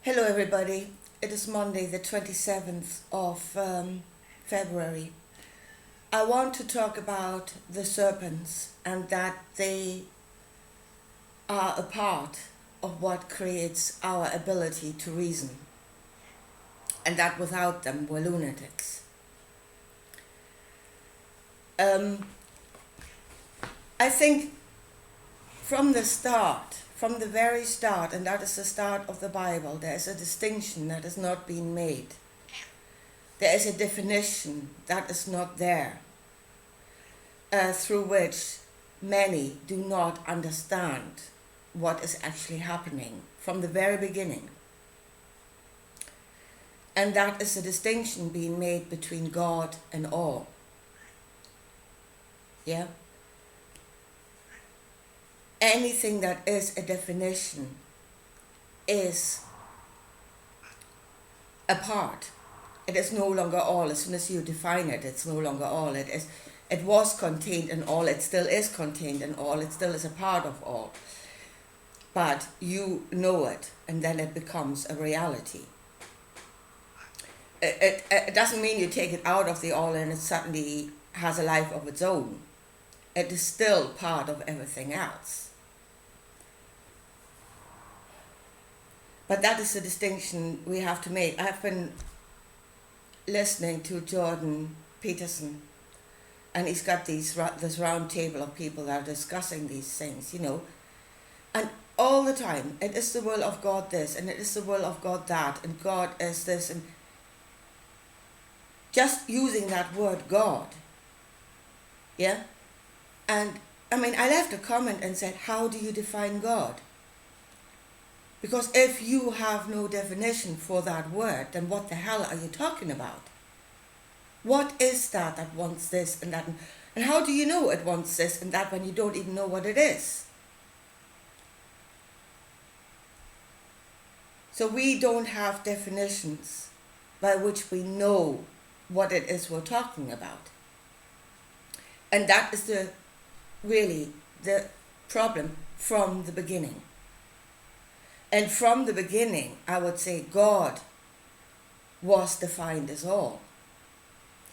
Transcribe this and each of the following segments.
Hello everybody, it is Monday the 27th of February. I want to talk about the serpents and that they are a part of what creates our ability to reason, and that without them we're lunatics. I think from the very start, and that is the start of the Bible, there is a distinction that has not been made. There is a definition that is not there, through which many do not understand what is actually happening from the very beginning. And that is a distinction being made between God and all. Yeah? Anything that is a definition is a part. It is no longer all. As soon as you define it, it's no longer all. It was contained in all. It still is contained in all. It still is a part of all. But you know it, and then it becomes a reality. It doesn't mean you take it out of the all and it suddenly has a life of its own. It is still part of everything else. But that is the distinction we have to make. I've been listening to Jordan Peterson, and he's got this round table of people that are discussing these things, and all the time, it is the will of God this, and it is the will of God that, and God is this, and just using that word God, yeah? And, I left a comment and said, how do you define God? Because if you have no definition for that word, then what the hell are you talking about? What is that wants this and that? And how do you know it wants this and that when you don't even know what it is? So we don't have definitions by which we know what it is we're talking about. And that is really the problem from the beginning. And from the beginning, I would say God was defined as all,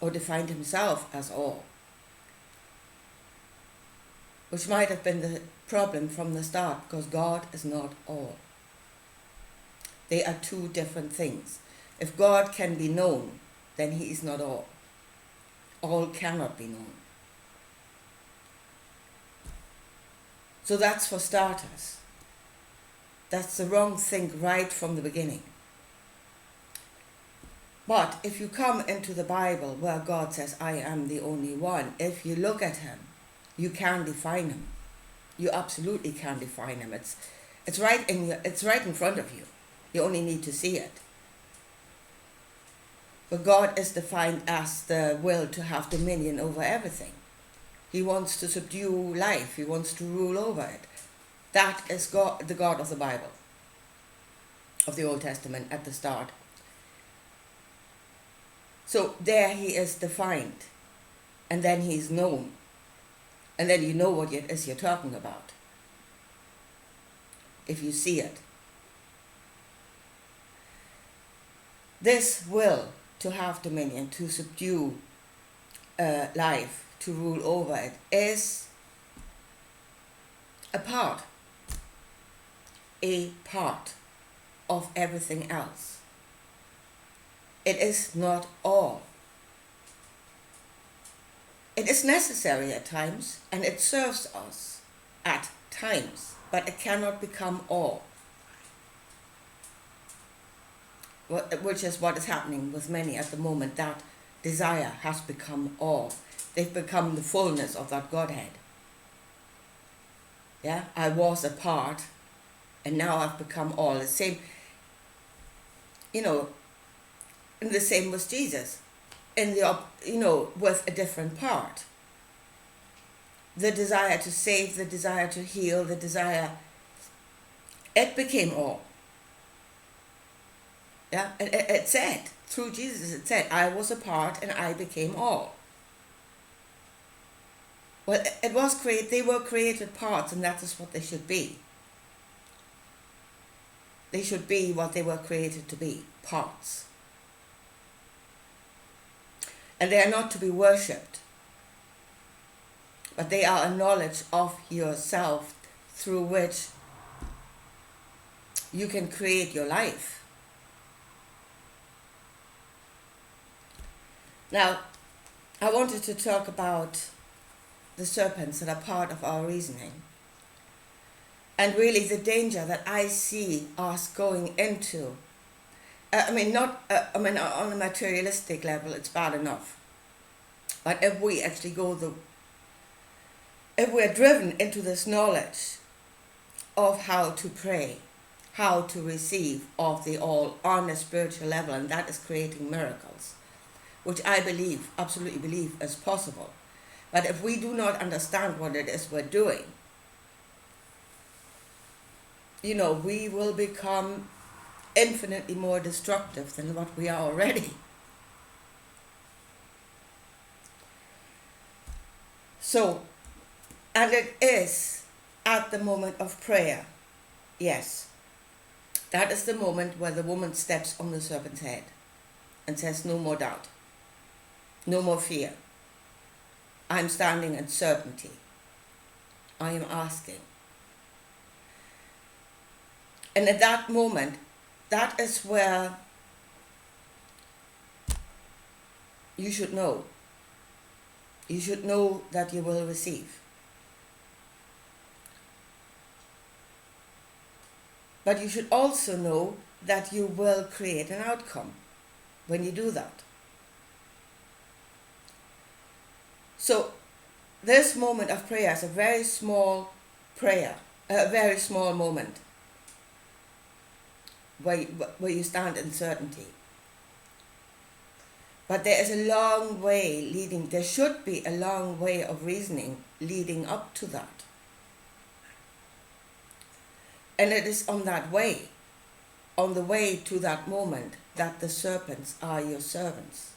or defined himself as all, which might have been the problem from the start, because God is not all. They are two different things. If God can be known, then he is not all. All cannot be known. So that's for starters. That's the wrong thing right from the beginning. But if you come into the Bible where God says, I am the only one, if you look at him, you can define him. You absolutely can define him. It's right in front of you. You only need to see it. But God is defined as the will to have dominion over everything. He wants to subdue life. He wants to rule over it. That is God, the God of the Bible, of the Old Testament at the start. So there he is defined, and then he is known, and then you know what it is you're talking about, if you see it. This will to have dominion, to subdue life, to rule over it, is a part of everything else. It is not all. It is necessary at times, and it serves us at times, but it cannot become all, which is what is happening with many at the moment. That desire has become all. They've become the fullness of that Godhead. Yeah, I was a part, and now I've become all. The same, and the same was Jesus, with a different part. The desire to save, the desire to heal, it became all. Yeah, it said, through Jesus, it said, I was a part and I became all. Well, they were created parts, and that is what they should be. They should be what they were created to be, parts. And they are not to be worshipped, but they are a knowledge of yourself through which you can create your life. Now, I wanted to talk about the serpents that are part of our reasoning, and really the danger that I see us going into. On a materialistic level, it's bad enough. But if we actually if we're driven into this knowledge of how to pray, how to receive of the all on a spiritual level, and that is creating miracles, which I absolutely believe is possible. But if we do not understand what it is we're doing, we will become infinitely more destructive than what we are already. So, and it is at the moment of prayer, yes, that is the moment where the woman steps on the serpent's head and says, no more doubt, no more fear. I'm standing in certainty. I am asking. And at that moment, that is where you should know. You should know that you will receive. But you should also know that you will create an outcome when you do that. So this moment of prayer is a very small prayer, a very small moment where you stand in certainty. But there is a long way there should be a long way of reasoning leading up to that. And it is on the way to that moment, that the serpents are your servants.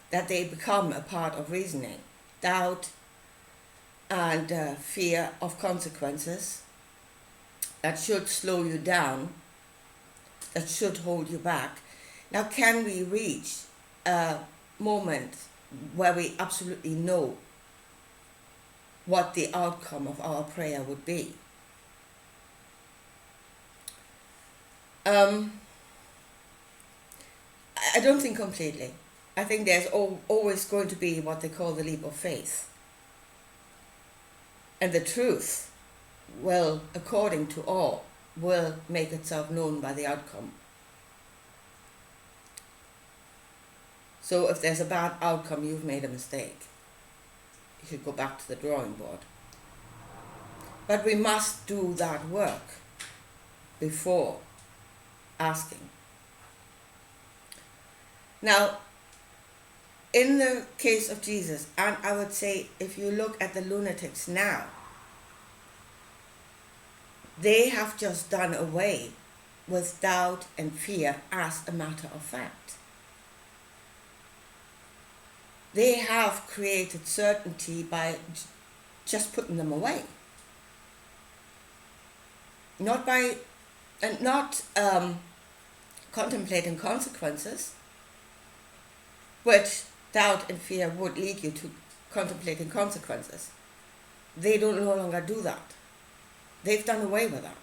That they become a part of reasoning. Doubt and fear of consequences that should slow you down, that should hold you back. Now, can we reach a moment where we absolutely know what the outcome of our prayer would be? I don't think completely. I think there's always going to be what they call the leap of faith. And the truth will, according to all, will make itself known by the outcome. So if there's a bad outcome, you've made a mistake. You should go back to the drawing board. But we must do that work before asking. Now, in the case of Jesus, and I would say if you look at the lunatics now, they have just done away with doubt and fear as a matter of fact. They have created certainty by just putting them away. Not contemplating consequences, which doubt and fear would lead you to contemplating consequences. They don't no longer do that. They've done away with that.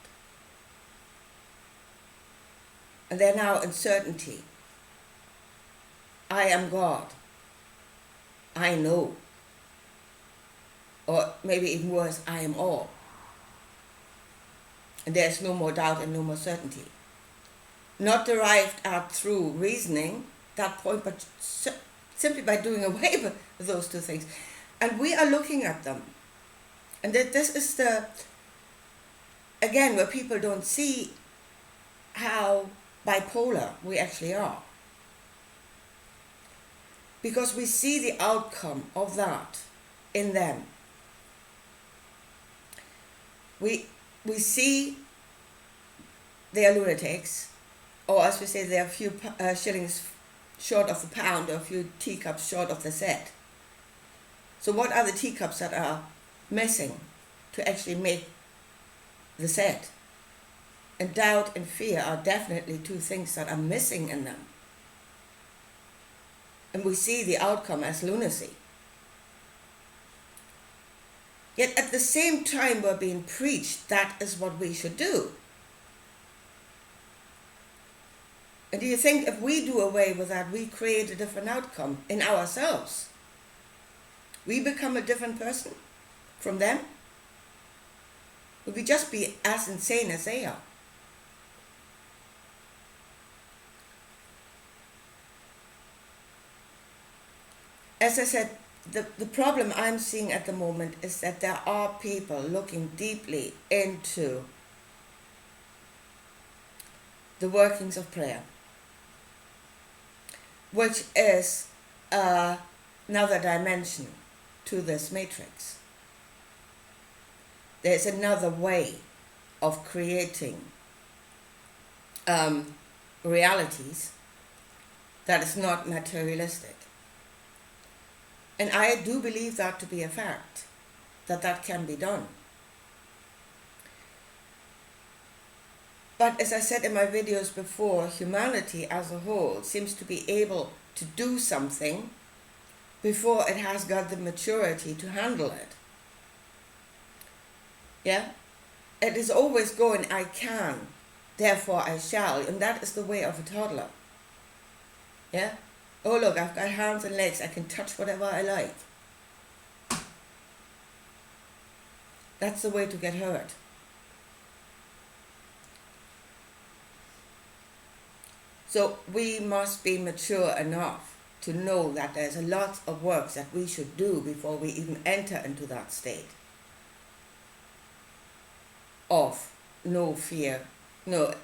And they're now in certainty. I am God. I know. Or maybe even worse, I am all. And there's no more doubt and no more certainty. Not derived at through reasoning, that point, but simply by doing away with those two things. And we are looking at them. And this is again, where people don't see how bipolar we actually are. Because we see the outcome of that in them. We see they are lunatics, or as we say, they are a few shillings short of the pound, or a few teacups short of the set. So what are the teacups that are missing to actually make the set? And doubt and fear are definitely two things that are missing in them. And we see the outcome as lunacy. Yet at the same time we're being preached that is what we should do. And do you think if we do away with that, we create a different outcome in ourselves? We become a different person from them? Would we just be as insane as they are? As I said, the problem I'm seeing at the moment is that there are people looking deeply into the workings of prayer, which is another dimension to this matrix. There's another way of creating realities that is not materialistic. And I do believe that to be a fact, that can be done. But as I said in my videos before, humanity as a whole seems to be able to do something before it has got the maturity to handle it. Yeah? It is always going, I can, therefore I shall. And that is the way of a toddler. Yeah? Oh look, I've got hands and legs, I can touch whatever I like. That's the way to get hurt. So we must be mature enough to know that there's a lot of work that we should do before we even enter into that state of no fear, no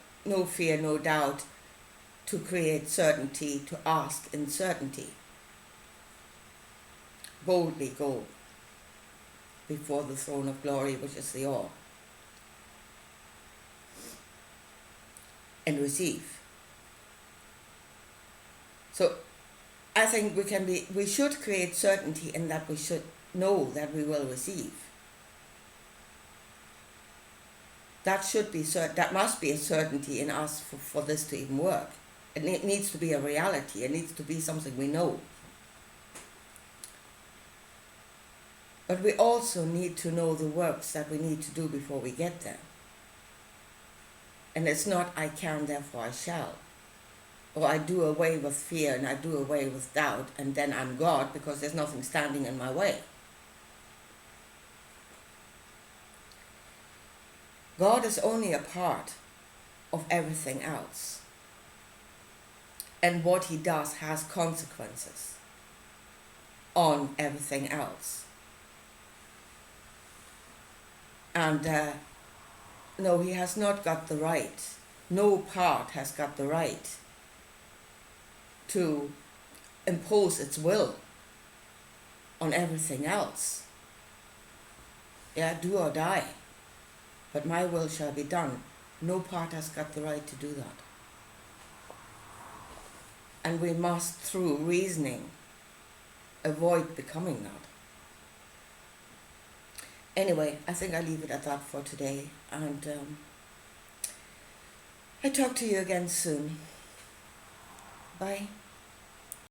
doubt, to create certainty, to ask in certainty. Boldly go before the throne of glory, which is the all, and receive. So I think we should create certainty in that we should know that we will receive. That must be a certainty in us for this to even work. It needs to be a reality. It needs to be something we know. But we also need to know the works that we need to do before we get there. And it's not I can, therefore I shall. Or I do away with fear and I do away with doubt and then I'm God because there's nothing standing in my way. God is only a part of everything else. And what he does has consequences on everything else. And no, he has not got the right. No part has got the right to impose its will on everything else. Yeah, do or die. But my will shall be done. No part has got the right to do that. And we must, through reasoning, avoid becoming that. Anyway, I think I'll leave it at that for today. And I talk to you again soon. Bye.